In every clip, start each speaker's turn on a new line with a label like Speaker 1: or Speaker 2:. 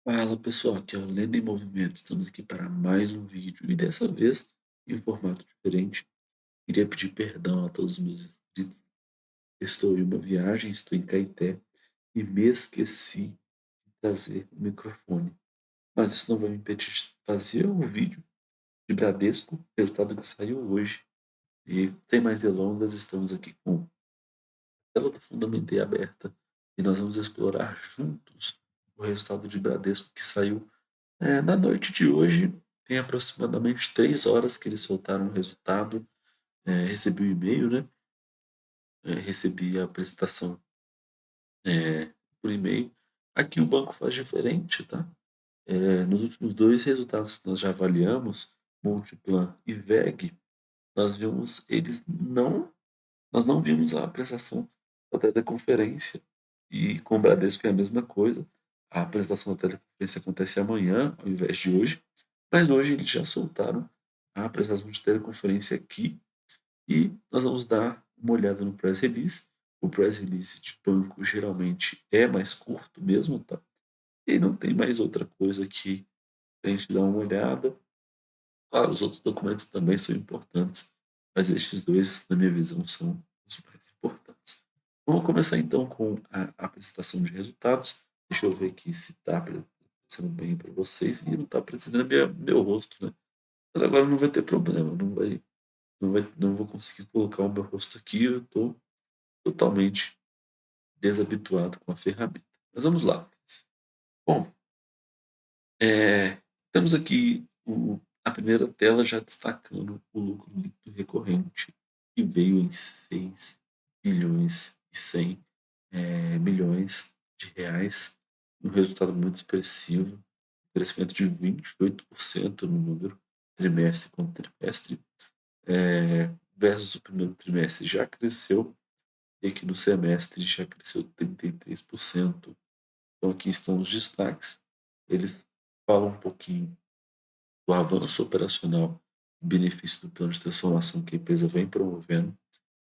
Speaker 1: Fala pessoal, aqui é o Lendo em Movimento. Estamos aqui para mais um vídeo e dessa vez em formato diferente. Queria pedir perdão a todos os meus inscritos. Estou em uma viagem, estou em Caeté e me esqueci de trazer o microfone. Mas isso não vai me impedir de fazer o vídeo de Bradesco, resultado que saiu hoje. E sem mais delongas, estamos aqui com a tela do Fundamentei aberta e nós vamos explorar juntos o resultado de Bradesco que saiu na noite de hoje. Tem aproximadamente 3 horas que eles soltaram o resultado. Recebi o e-mail, né, recebi a apresentação, por e-mail. Aqui o banco faz diferente, tá. Nos últimos 2 resultados que nós já avaliamos, Multiplan e WEG, nós não vimos a apresentação da teleconferência, e com o Bradesco é a mesma coisa. A apresentação da teleconferência acontece amanhã, ao invés de hoje, mas hoje eles já soltaram a apresentação de teleconferência aqui e nós vamos dar uma olhada no press release. O press release de banco geralmente é mais curto mesmo, tá? E não tem mais outra coisa aqui pra gente dar uma olhada. Claro, os outros documentos também são importantes, mas estes dois, na minha visão, são os mais importantes. Vamos começar então com a apresentação de resultados. Deixa eu ver aqui se está aparecendo bem para vocês. E não está aparecendo meu rosto, né? Mas agora não vai ter problema, não vou conseguir colocar o meu rosto aqui. Eu estou totalmente desabituado com a ferramenta. Mas vamos lá. Bom, temos aqui a primeira tela já destacando o lucro líquido recorrente, que veio em 6 bilhões e 100 milhões de reais, um resultado muito expressivo, crescimento de 28% no número trimestre contra trimestre, versus o primeiro trimestre já cresceu, e aqui no semestre já cresceu 33%. Então aqui estão os destaques, eles falam um pouquinho do avanço operacional e benefício do plano de transformação que a empresa vem promovendo.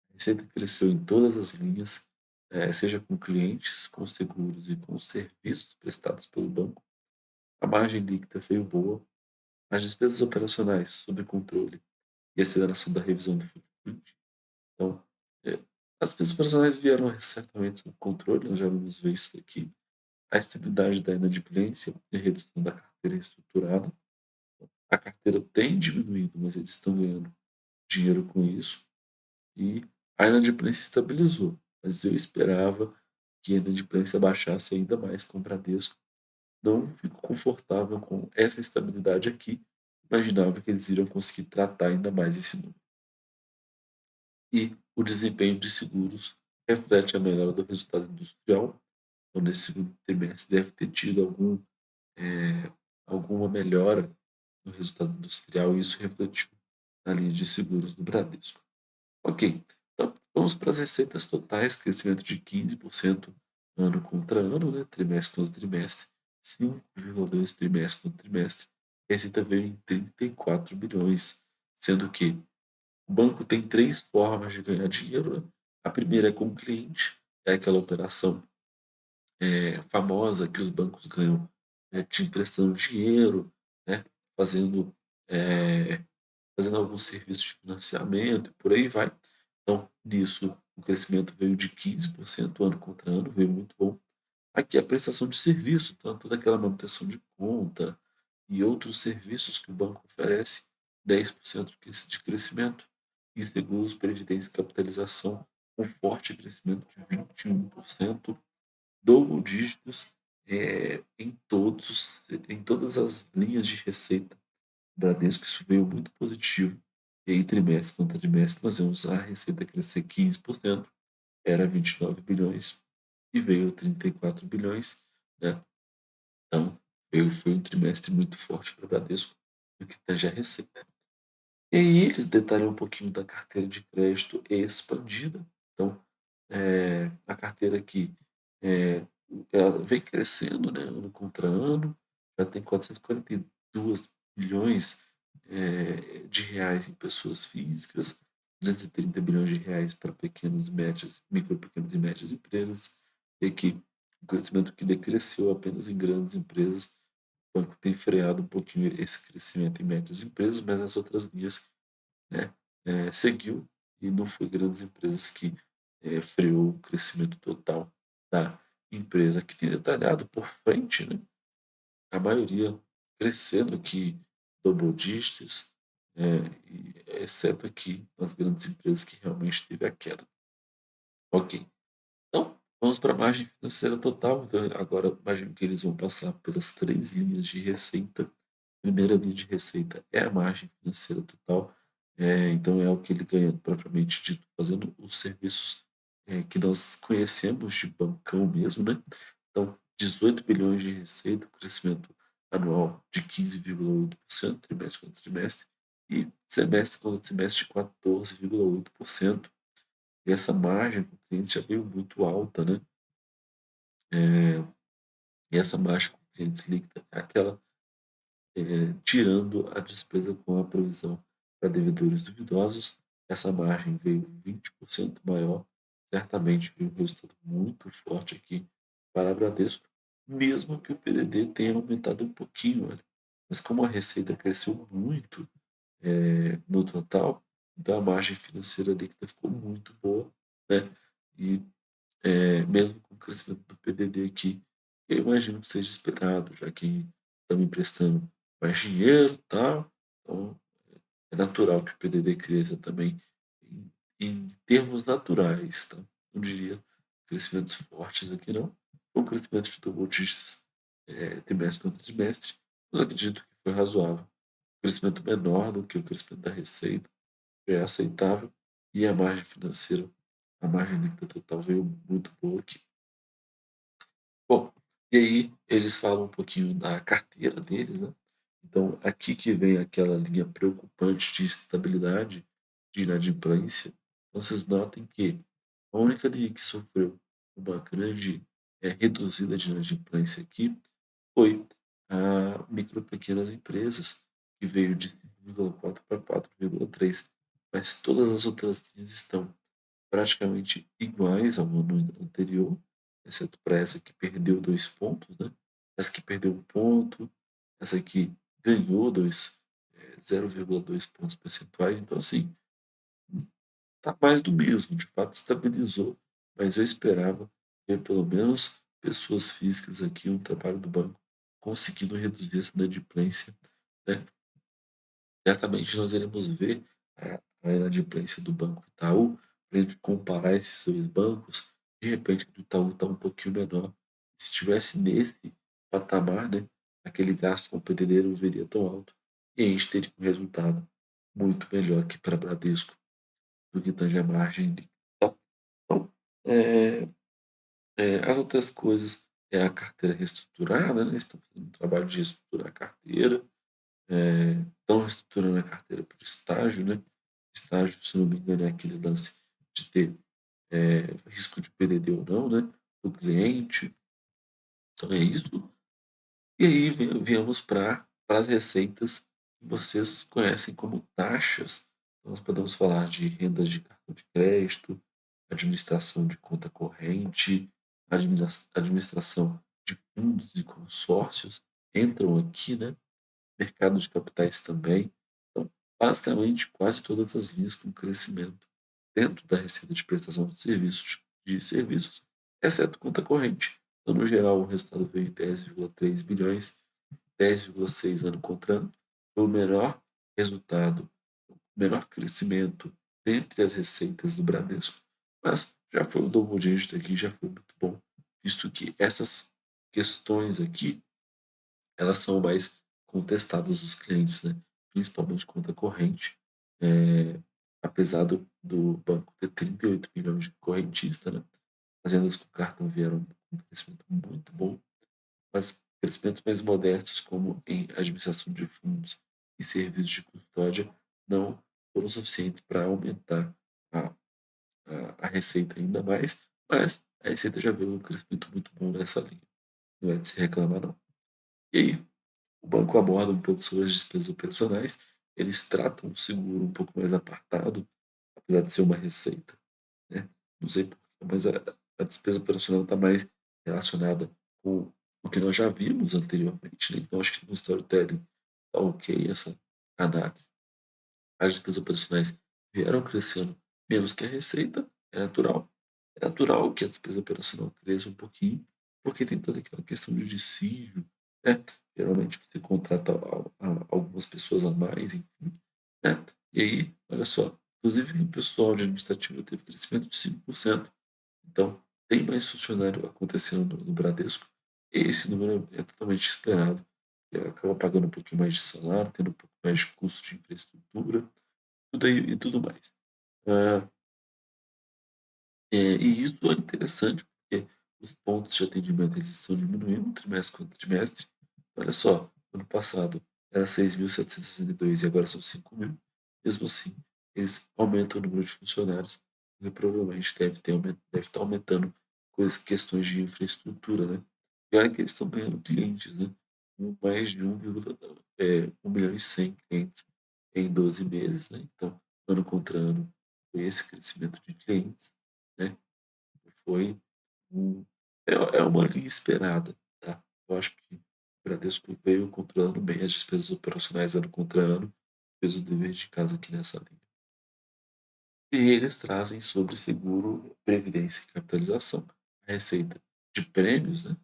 Speaker 1: A receita cresceu em todas as linhas, seja com clientes, com seguros e com serviços prestados pelo banco. A margem líquida veio boa, as despesas operacionais sob controle e aceleração da revisão do footprint. Então, eh, as despesas operacionais vieram certamente sob controle, nós já vamos ver isso aqui. A estabilidade da inadimplência e a redução da carteira estruturada. A carteira tem diminuído, mas eles estão ganhando dinheiro com isso. E a inadimplência estabilizou, mas eu esperava que a inadimplência baixasse ainda mais com o Bradesco. Não fico confortável com essa estabilidade aqui. Imaginava que eles iriam conseguir tratar ainda mais esse número. E o desempenho de seguros reflete a melhora do resultado industrial. Então, nesse segundo trimestre deve ter tido alguma melhora no resultado industrial, e isso refletiu na linha de seguros do Bradesco. Ok, então vamos para as receitas totais, crescimento de 15% ano contra ano, né? Trimestre contra trimestre, 5,2 trimestre contra trimestre. A receita veio em 34 bilhões, sendo que o banco tem 3 formas de ganhar dinheiro, né? A primeira é com o cliente, é aquela operação famosa que os bancos ganham, te emprestando dinheiro, né? Fazendo, eh, fazendo alguns serviços de financiamento e por aí vai. Então, nisso, o crescimento veio de 15% ano contra ano, veio muito bom. Aqui a prestação de serviço, então toda aquela manutenção de conta e outros serviços que o banco oferece, 10% de crescimento. E seguros, previdência e capitalização, um forte crescimento de 21%, double dígitos, em todas as linhas de receita. Bradesco, isso veio muito positivo. E aí, trimestre contra trimestre, nós vemos a receita crescer 15%, era 29 bilhões e veio 34 bilhões, né? Então, foi um trimestre muito forte para o Bradesco no que tange a receita. E aí eles detalham um pouquinho da carteira de crédito expandida. Então, a carteira aqui, eh, ela vem crescendo, né, ano contra ano, já tem 442 bilhões de reais em pessoas físicas, 230 bilhões de reais para pequenas e médias, micro, pequenas e médias empresas, e aqui um crescimento que decresceu apenas em grandes empresas. O banco tem freado um pouquinho esse crescimento em médias empresas, mas nas outras linhas, né, seguiu e não foi grandes empresas que freou o crescimento total da empresa. Aqui tem detalhado por frente, né, a maioria crescendo aqui double digits, exceto aqui nas grandes empresas que realmente teve a queda. Ok, então vamos para a margem financeira total. Então, agora imagino que eles vão passar pelas três linhas de receita. Primeira linha de receita é a margem financeira total, então é o que ele ganha propriamente dito, fazendo os serviços, que nós conhecemos de bancão mesmo, né. Então 18 bilhões de receita, um crescimento anual de 15,8%, trimestre contra trimestre, e semestre contra semestre de 14,8%. E essa margem com o cliente já veio muito alta, né. E essa margem com clientes líquida é aquela tirando a despesa com a provisão para devedores duvidosos, essa margem veio 20% maior, certamente veio um resultado muito forte aqui para a Bradesco, mesmo que o PDD tenha aumentado um pouquinho, olha. Mas como a receita cresceu muito, no total, então a margem financeira líquida ficou muito boa, né? E mesmo com o crescimento do PDD aqui, eu imagino que seja esperado, já que está me emprestando mais dinheiro, tal, então é natural que o PDD cresça também em termos naturais, tá. Não diria crescimentos fortes aqui não, foi um crescimento de double dígitos, trimestre contra trimestre, mas acredito que foi razoável. Crescimento menor do que o crescimento da receita, é aceitável, e a margem financeira, a margem líquida total veio muito boa aqui. Bom, e aí eles falam um pouquinho da carteira deles, né. Então aqui que vem aquela linha preocupante de estabilidade, de inadimplência. Então vocês notem que a única linha que sofreu uma grande, reduzida de inadimplência aqui foi a micro pequenas empresas, que veio de 5,4 para 4,3, mas todas as outras linhas estão praticamente iguais ao ano anterior, exceto para essa que perdeu 2 pontos, né. Essa que perdeu 1 ponto, essa aqui ganhou 0,2 pontos percentuais, então assim, tá mais do mesmo, de fato estabilizou, mas eu esperava ver pelo menos pessoas físicas aqui, um trabalho do banco, conseguindo reduzir essa inadimplência, né. Certamente nós iremos ver a inadimplência do Banco Itaú, para a gente comparar esses 2 bancos, de repente a do Itaú está um pouquinho menor. Se estivesse nesse patamar, né, aquele gasto com o PDD não viria tão alto, e a gente teria um resultado muito melhor aqui para Bradesco, do que tange a margem de então, eh as outras coisas é a carteira reestruturada, né, estão fazendo um trabalho de reestruturar a carteira, estão reestruturando a carteira por estágio, né. Estágio, se não me engano, é aquele lance de ter, risco de PDD ou não, né, do cliente. Então é isso. E aí viemos para as receitas que vocês conhecem como taxas. Nós podemos falar de rendas de cartão de crédito, administração de conta corrente, administração de fundos e consórcios entram aqui, né, mercado de capitais também. Então, basicamente, quase todas as linhas com crescimento dentro da receita de prestação de serviços, exceto conta corrente. Então, no geral, o resultado veio em 10,3 bilhões, 10,6 ano contra ano. Foi o menor resultado, o menor crescimento dentre as receitas do Bradesco, mas já foi o double dígito aqui, já foi muito bom, visto que essas questões aqui, elas são mais contestadas dos clientes, né, principalmente conta corrente. Apesar do banco ter 38 milhões de correntista, né, as vendas com cartão vieram com um crescimento muito bom, mas crescimentos mais modestos, como em administração de fundos e serviços de custódia, não foram suficientes para aumentar a a receita ainda mais, mas a receita já veio um crescimento muito bom nessa linha, não é de se reclamar não. E aí, o banco aborda um pouco sobre as despesas operacionais, eles tratam o seguro um pouco mais apartado, apesar de ser uma receita, né. Não sei porquê, mas a despesa operacional está mais relacionada com o que nós já vimos anteriormente, né. Então acho que no storytelling tá ok essa análise. As despesas operacionais vieram crescendo menos que a receita, é natural. É natural que a despesa operacional cresça um pouquinho, porque tem toda aquela questão de dissídio, né. Geralmente você contrata algumas pessoas a mais, enfim, né. E aí, olha só, inclusive no pessoal de administrativo teve crescimento de 5%. Então, tem mais funcionário acontecendo no Bradesco, e esse número é totalmente esperado. Acaba pagando um pouquinho mais de salário, tendo um pouco mais de custo de infraestrutura, tudo aí e tudo mais. Ah, e isso é interessante, porque os pontos de atendimento eles estão diminuindo trimestre contra trimestre. Olha só, ano passado era 6.762 e agora são 5.000. Mesmo assim, eles aumentam o número de funcionários, porque provavelmente deve estar aumentando questões de infraestrutura, né. E olha que eles estão ganhando clientes, né, mais de 1.100.000 clientes em 12 meses, né. Então, ano contra ano, foi esse crescimento de clientes, né. Foi um é uma linha esperada, tá. Eu acho que o Bradesco veio controlando bem as despesas operacionais ano contra ano, fez o dever de casa aqui nessa linha. E eles trazem sobre seguro, previdência e capitalização. A receita de prêmios, né,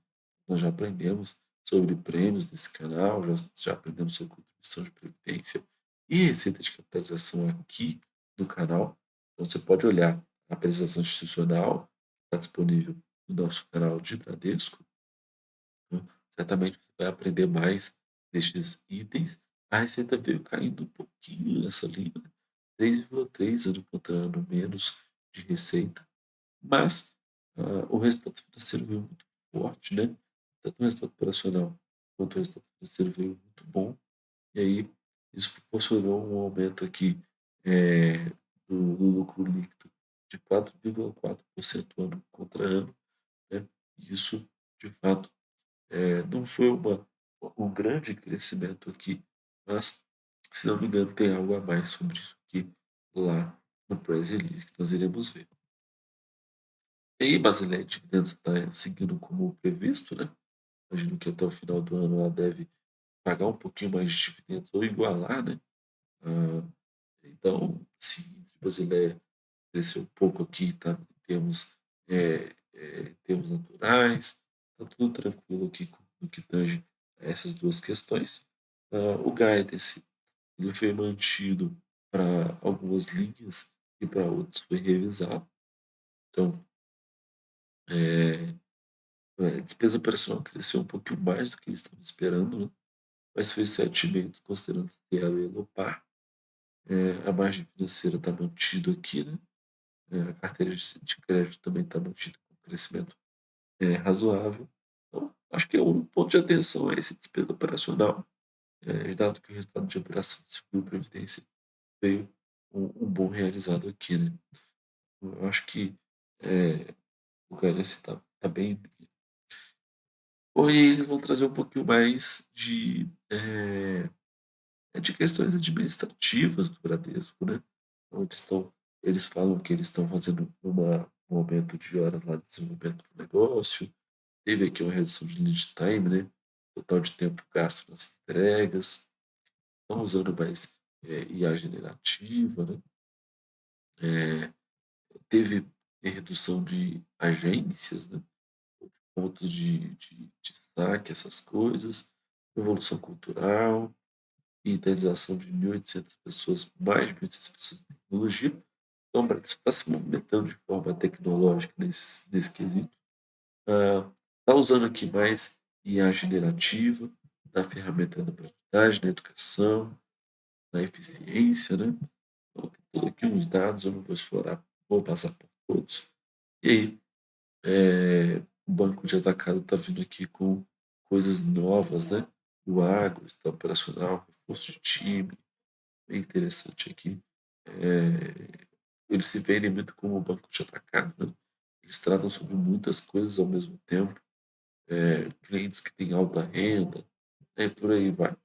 Speaker 1: nós já aprendemos sobre prêmios nesse canal, já aprendemos sobre contribuição de previdência e receita de capitalização aqui no canal. Então você pode olhar a apresentação institucional, está disponível no nosso canal de Bradesco, né. Certamente você vai aprender mais destes itens. A receita veio caindo um pouquinho nessa linha, 3,3 ano contra ano menos de receita, mas, o resultado financeiro veio muito forte, né, tanto o resultado operacional quanto o resultado financeiro veio muito bom, e aí isso proporcionou um aumento aqui, do lucro líquido de 4,4% ano contra ano, né, e isso de fato, não foi um grande crescimento aqui, mas, se não me engano, tem algo a mais sobre isso aqui lá no press release que nós iremos ver. E aí, Basileia Dividendos está seguindo como previsto, né? Imagino que até o final do ano ela deve pagar um pouquinho mais de dividendos ou igualar, né? Ah, então, se Basileia crescer um pouco aqui, tá? Em termos naturais, tá tudo tranquilo aqui no que tange a essas duas questões. O guidance ele foi mantido para algumas linhas e para outros foi revisado. Então, eh, despesa operacional cresceu um pouquinho mais do que eles estavam esperando, né, mas foi 7,5 considerando Cielo e Elopar. A margem financeira está mantida aqui, né, a carteira de crédito também está mantida com crescimento, razoável. Então, acho que um ponto de atenção é esse despesa operacional, dado que o resultado de operação de seguro e previdência veio um bom realizado aqui, né. Eu acho que, o Guarani está bem. Ou eles vão trazer um pouquinho mais de questões administrativas do Bradesco, né, onde eles falam que eles estão fazendo um aumento de horas lá de desenvolvimento do negócio, teve aqui uma redução de lead time, né, total de tempo gasto nas entregas, estão usando mais, IA generativa, né, eh, teve redução de agências, né, pontos de saque, essas coisas, evolução cultural. Idealização de 1.800 pessoas, mais de 1.800 pessoas em tecnologia. Então, o Brasil está se movimentando de forma tecnológica nesse quesito. Está usando aqui mais IA generativa na ferramenta da aprendizagem, na educação, na eficiência, né? Então, tem tudo aqui uns dados, eu não vou explorar, vou passar por todos. E aí, o banco de atacado está vindo aqui com coisas novas, né? O agro está operacional, reforço de time, bem interessante aqui. Eles se vendem muito como banco de atacado, né? Eles tratam sobre muitas coisas ao mesmo tempo, clientes que têm alta renda, por aí vai.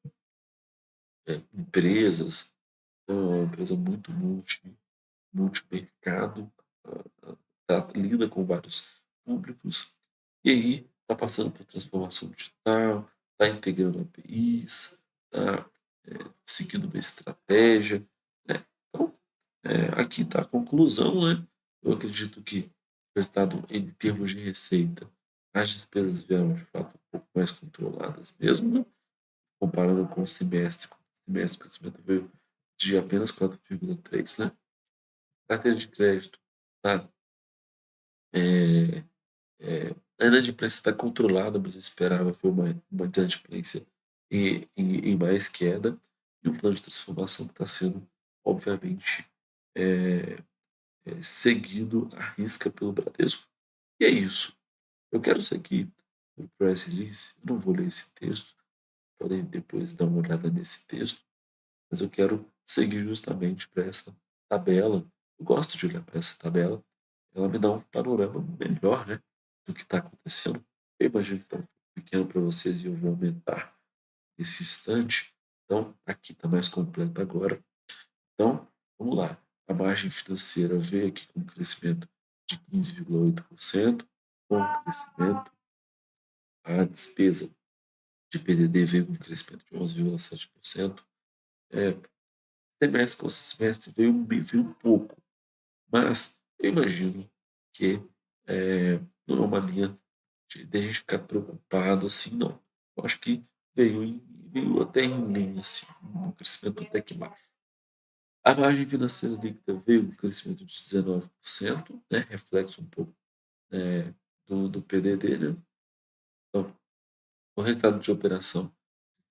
Speaker 1: Empresas, então é uma empresa muito multimercado, lida com vários públicos. E aí está passando por transformação digital, está integrando APIs, está seguindo uma estratégia, né. Então, aqui está a conclusão, né. Eu acredito que o resultado em termos de receita, as despesas vieram de fato um pouco mais controladas mesmo, né, comparando com o semestre o crescimento veio de apenas 4,3, né. Carteira de crédito tá, eh a inadimplência está controlada, mas eu esperava foi uma inadimplência em mais queda, e um plano de transformação que está sendo, obviamente, eh seguido à risca pelo Bradesco. E é isso. Eu quero seguir o press release, eu não vou ler esse texto, podem depois dar uma olhada nesse texto, mas eu quero seguir justamente para essa tabela. Eu gosto de olhar para essa tabela, ela me dá um panorama melhor, né, do que está acontecendo. Eu imagino que está um pouco pequeno para vocês e eu vou aumentar esse instante. Então, aqui está mais completo agora. Então, vamos lá. A margem financeira veio aqui com um crescimento de 15,8%, bom crescimento. A despesa de PDD veio com um crescimento de 11,7%. É, semestre com semestre veio um pouco, mas eu imagino que não é uma linha de a gente ficar preocupado assim, não. Eu acho que veio até em linha, assim, um crescimento até que baixo. A margem financeira líquida veio com um crescimento de 19%, né, reflexo um pouco, do PDD, né. Então, o resultado de operação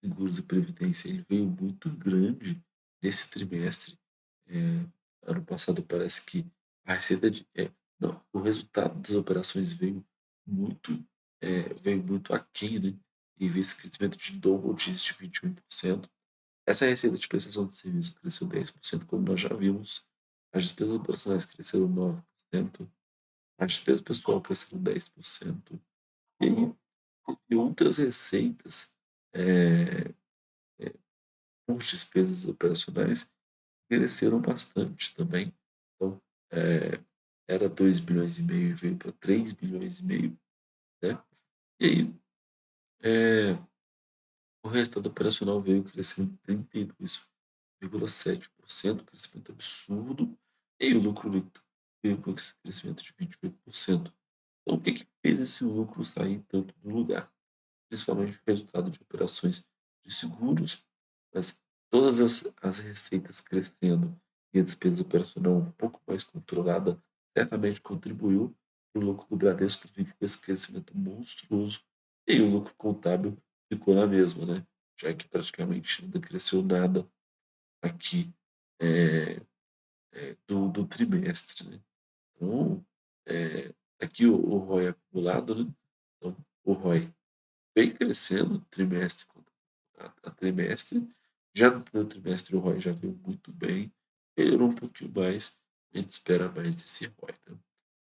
Speaker 1: de seguros e previdência, ele veio muito grande nesse trimestre. Eh, ano passado parece que a receita de não, o resultado das operações muito, veio muito aquém, né, e veio esse crescimento de double dígito de 21%. Essa receita de prestação de serviço cresceu 10%, como nós já vimos. As despesas operacionais cresceram 9%, a despesa pessoal cresceu 10%. E aí, teve outras receitas, eh, por despesas operacionais cresceram bastante também. Então, eh, era 2,5 bilhões e veio para 3,5 bilhões, né. E aí, eh, o resultado operacional veio crescendo 32,7%, crescimento absurdo, e aí o lucro líquido veio com esse crescimento de 28%. Então, o que que fez esse lucro sair tanto do lugar? Principalmente o resultado de operações de seguros, mas todas as receitas crescendo e a despesa operacional um pouco mais controlada, certamente contribuiu para o lucro do Bradesco vir com esse crescimento monstruoso, e aí o lucro contábil ficou na mesma, né, já que praticamente não cresceu nada aqui, eh do trimestre, né. Então, aqui o ROI acumulado, né, então o ROI vem crescendo trimestre a trimestre. Já no primeiro trimestre o ROI já veio muito bem, melhorou um pouquinho mais, a gente espera mais desse ROI, né.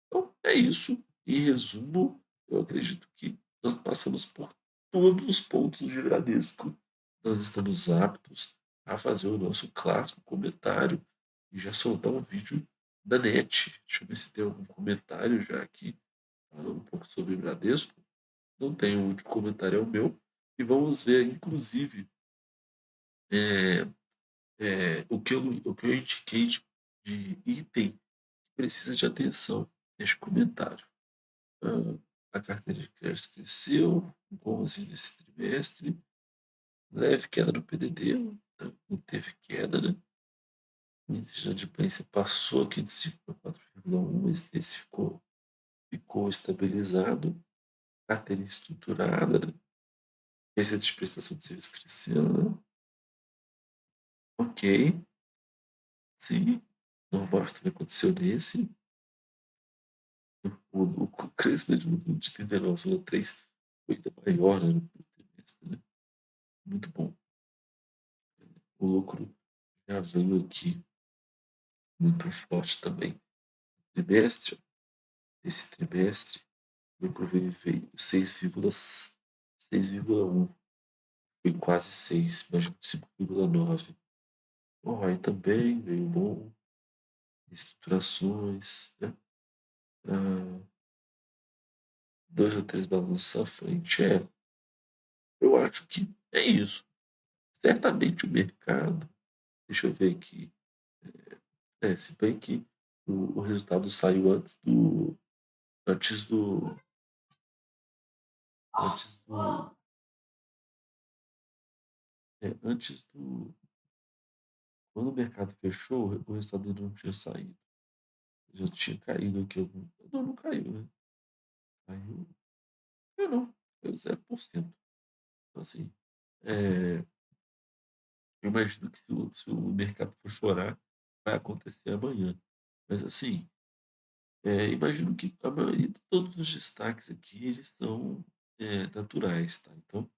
Speaker 1: Então é isso, em resumo, eu acredito que nós passamos por todos os pontos de Bradesco. Nós estamos aptos a fazer o nosso clássico comentário e já soltar um vídeo da NET. Deixa eu ver se tem algum comentário já aqui, falando um pouco sobre Bradesco. Não tem, o último comentário é o meu. E vamos ver, inclusive, eh o que eu indiquei de item que precisa de atenção neste comentário. A carteira de crédito cresceu, igualzinho nesse trimestre, leve queda no PDD, então não teve queda, né. O índice de inadimplência passou aqui de 5 para 4,1, esse ficou estabilizado. Carteira estruturada, né, receita de prestação de serviço crescendo, né. Ok, sim, normal também aconteceu nesse. O crescimento de 39,3 foi ainda maior, né, no primeiro trimestre, né, muito bom. O lucro já veio aqui muito forte também. Trimestre, esse trimestre, o lucro veio 6,1, foi quase 6, mas 5,9. O ROI também veio bom, reestruturações, né. Ah, 2 ou 3 balanços à frente. Eu acho que é isso. Certamente o mercado, deixa eu ver aqui, se bem que o resultado saiu antes do antes do antes do quando o mercado fechou, o resultado ainda não tinha saído. Já tinha caído aqui algum, não, não caiu, né, caiu, não, caiu 0%. Então assim, eh, eu imagino que se o mercado for chorar, vai acontecer amanhã. Mas assim, imagino que a maioria de todos os destaques aqui, eles são, naturais, tá. Então,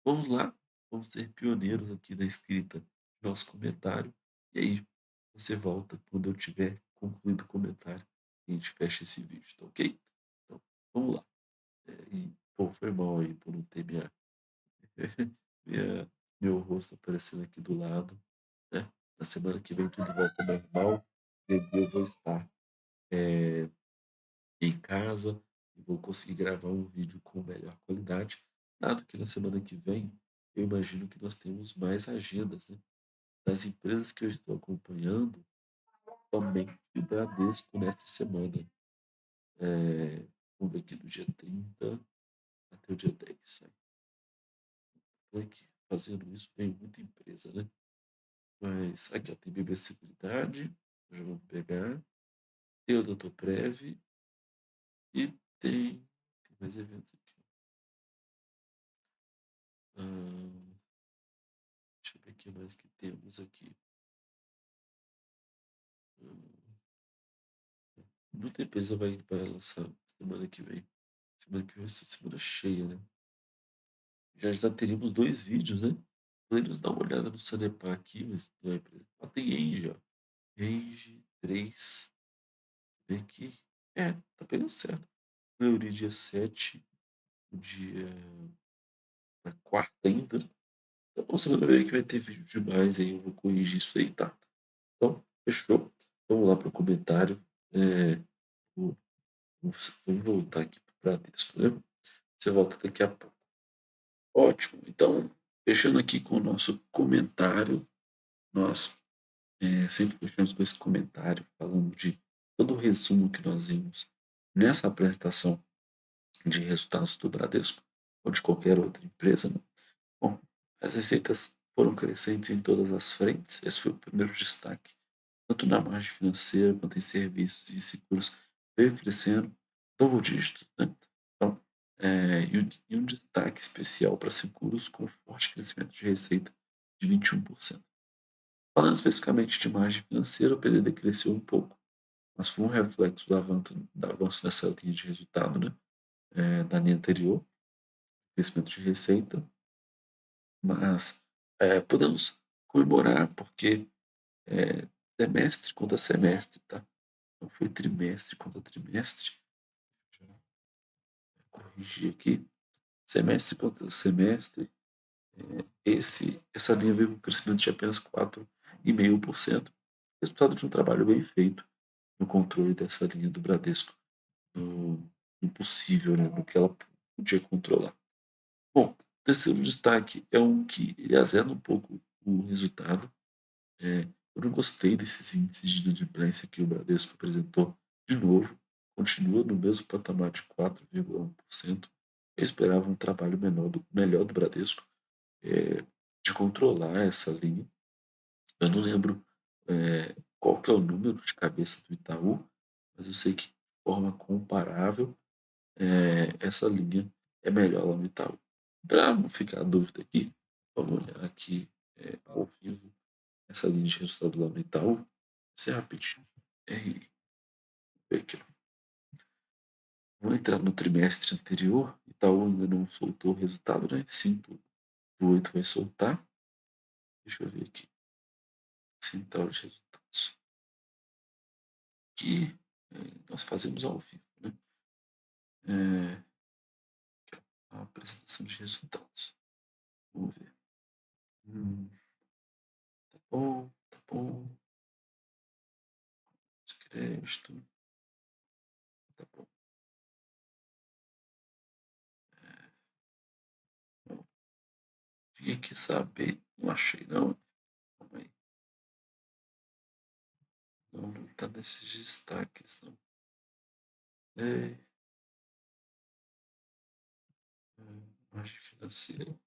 Speaker 1: vamos lá, vamos ser pioneiros aqui na escrita do nosso comentário, e aí você volta quando eu tiver concluído o comentário e a gente fecha esse vídeo, tá ok? Então, vamos lá. Pô, foi mal aí por não ter minha meu rosto aparecendo aqui do lado, né. Na semana que vem tudo volta ao normal, eu vou estar, em casa e vou conseguir gravar um vídeo com melhor qualidade, dado que na semana que vem eu imagino que nós temos mais agendas, né, das empresas que eu estou acompanhando, somente o Bradesco nesta semana. Vamos ver aqui do dia 30 até o dia 10. Tô aqui fazendo isso, vem muita empresa, né? Mas aqui ó, tem BB Seguridade, já vamos pegar, tem o Doutor Prev e tem mais eventos aqui. Ah, deixa eu ver o que mais que temos aqui. Hum, Muita empresa vai lançar semana que vem. Semana que vem vai ser semana cheia, né? Já teríamos 2 vídeos, né? Podemos dar uma olhada no Sanepar aqui, mas não é empresa. Ah, tem Engie, ó. Engie 3. Vê aqui. Tá pegando certo. Fleury dia 7, o dia na quarta ainda. Tá bom, semana que vem que vai ter vídeo demais, aí eu vou corrigir isso aí, tá? Então, fechou. Vamos lá para o comentário. É, vou, vamos voltar aqui para o Bradesco, né? Você volta daqui a pouco. Ótimo. Então, fechando aqui com o nosso comentário, nós sempre fechamos com esse comentário, falando de todo o resumo que nós vimos nessa apresentação de resultados do Bradesco ou de qualquer outra empresa, né? Bom, as receitas foram crescentes em todas as frentes, esse foi o primeiro destaque, tanto na margem financeira quanto em serviços e seguros, veio crescendo double dígito, né? Então, e um destaque especial para seguros com forte crescimento de receita de 21%. Falando especificamente de margem financeira, o PDD cresceu um pouco, mas foi um reflexo do avanço dessa linha de resultado, né? Da linha anterior, crescimento de receita, mas podemos comemorar porque semestre contra semestre, tá? Não foi trimestre contra trimestre. Deixa eu corrigir aqui. Semestre contra semestre, essa linha veio com um crescimento de apenas 4,5%, resultado de um trabalho bem feito no controle dessa linha do Bradesco, no, no possível, né, no que ela podia controlar. Bom, o terceiro destaque é um que ele azeda um pouco o resultado. Eu não gostei desses índices de inadimplência que o Bradesco apresentou de novo, continua no mesmo patamar de 4,1%. Eu esperava um trabalho melhor do Bradesco, de controlar essa linha. Eu não lembro qual que é o número de cabeça do Itaú, mas eu sei que de forma comparável, essa linha é melhor lá no Itaú. Para não ficar a dúvida aqui, vamos olhar aqui ao vivo essa linha de resultado lá no Itaú. Vai ser rapidinho. R, aqui, ó. Vou entrar no trimestre anterior. Itaú ainda não soltou o resultado, né? 5/8 vai soltar. Deixa eu ver aqui. Central de resultados. Que nós fazemos ao vivo, né? É, a apresentação de resultados. Vamos ver. Tá bom, tá bom. De crédito. Tá bom. tinha que saber. Não achei, não. Calma aí. Não, não tá nesses destaques, não. É, margem financeira.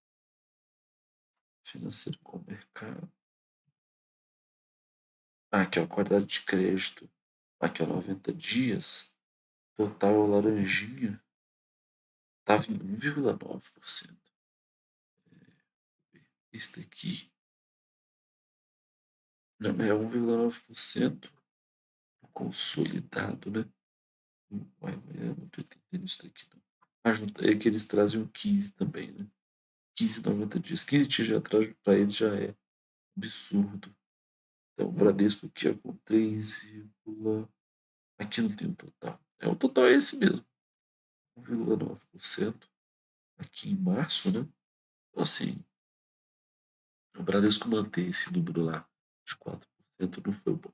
Speaker 1: Financeiro com mercado. Ah, aqui, ó, qualidade de crédito. Aqui, ó, 90 dias. Total laranjinha. Tava em 1,9%. Este aqui. Não, é 1,9% consolidado, né? Ué, eu não tô entendendo isso daqui, não. A junta é que eles trazem o 15 também, né? 15, 90 dias. 15 dias já atrás para eles já é absurdo. Então, o Bradesco aqui é com 3, aqui não tem o total. É, o total é esse mesmo, 1,9% aqui em março, né? Então, assim, o Bradesco manter esse número lá de 4% não foi bom.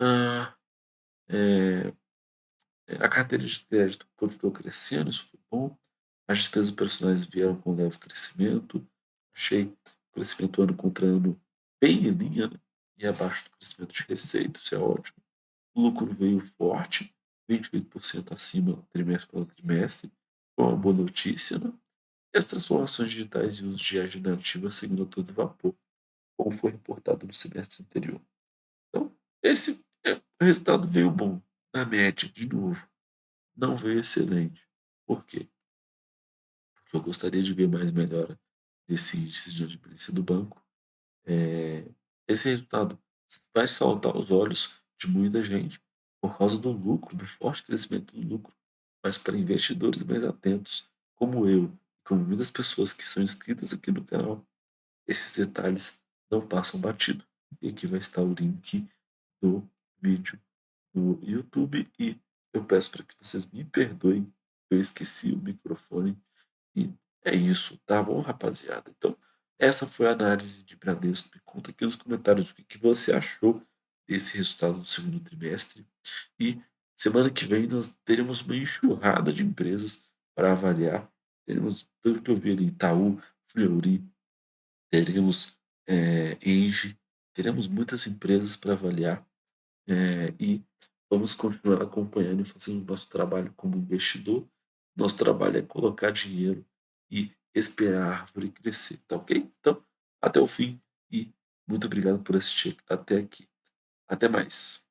Speaker 1: Ah, é, a carteira de crédito continuou crescendo, isso foi bom. As despesas personais vieram com leve crescimento. Achei o crescimento ano contra ano bem em linha, né? E abaixo do crescimento de receita, isso é ótimo. O lucro veio forte, 28% acima trimestre pelo trimestre, foi uma boa notícia, né? E as transformações digitais e o uso de IA generativa seguindo a todo vapor, como foi reportado no semestre anterior. Então, o resultado veio bom, na média, de novo. Não veio excelente. Por quê? Porque eu gostaria de ver mais melhora nesse índice de adimplência do banco. Eh, Esse resultado vai saltar aos olhos de muita gente por causa do lucro, do forte crescimento do lucro, mas para investidores mais atentos, como eu, e como muitas pessoas que são inscritas aqui no canal, esses detalhes não passam batido. E aqui vai estar o link do vídeo no YouTube e eu peço para que vocês me perdoem, eu esqueci o microfone e é isso, tá bom, rapaziada? Então, essa foi a análise de Bradesco. Me conta aqui nos comentários o que que você achou desse resultado do segundo trimestre. E semana que vem nós teremos uma enxurrada de empresas para avaliar. Teremos, pelo que eu vi ali, Itaú, Fleury, teremos Engie, teremos muitas empresas para avaliar. E vamos continuar acompanhando e fazendo o nosso trabalho como investidor. Nosso trabalho é colocar dinheiro e esperar a árvore crescer, tá ok? Então, até o fim e muito obrigado por assistir até aqui. Até mais.